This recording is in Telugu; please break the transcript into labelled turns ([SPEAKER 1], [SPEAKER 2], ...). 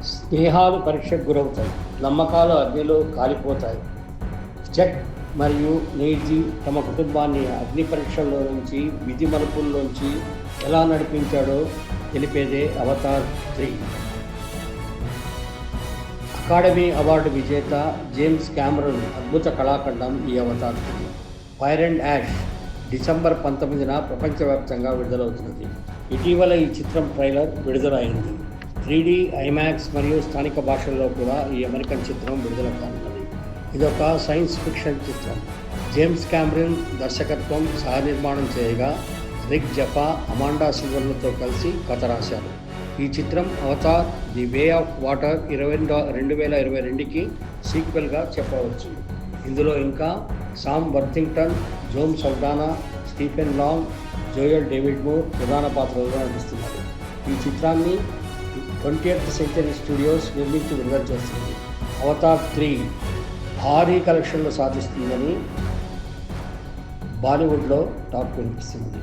[SPEAKER 1] స్నేహాలు పరీక్షకు గురవుతాయి, నమ్మకాలు అగ్నిలో కాలిపోతాయి. జక్ మరియు నీడ్జీ తమ కుటుంబాన్ని అగ్ని పరీక్షల్లో నుంచి, విధి మలుపుల్లోంచి ఎలా నడిపించాడో తెలిపేదే అవతార్ 3. అకాడమీ అవార్డు విజేత జేమ్స్ కెమెరూన్ అద్భుత కళాఖండం ఈ Avatar 3. Fire and ash December 19న ప్రపంచవ్యాప్తంగా విడుదలవుతున్నది. ఇటీవల ఈ చిత్రం ట్రైలర్ విడుదలైంది. 3D, ఐమాక్స్ మరియు స్థానిక భాషల్లో కూడా ఈ అమెరికన్ చిత్రం విడుదల కానున్నది. ఇదొక సైన్స్ ఫిక్షన్ చిత్రం. జేమ్స్ కెమెరూన్ దర్శకత్వం, సహనిర్మాణం చేయగా రిక్ జఫా, అమాండా సిల్వర్లతో కలిసి కథ రాశారు. ఈ చిత్రం Avatar the way of water 2022కి సీక్వెల్గా చెప్పవచ్చు. ఇందులో ఇంకా Sam Worthington, Zoe Saldana, Stephen Lang, Joel David Moore ప్రధాన పాత్రలుగా నటిస్తున్నారు. ఈ చిత్రాన్ని 20th సెంచరీ స్టూడియోస్ నిర్మించి విడుదల చేస్తుంది. అవతార్ 3 భారీ కలెక్షన్లు సాధిస్తుందని బాలీవుడ్లో టాక్ వినిపిస్తుంది.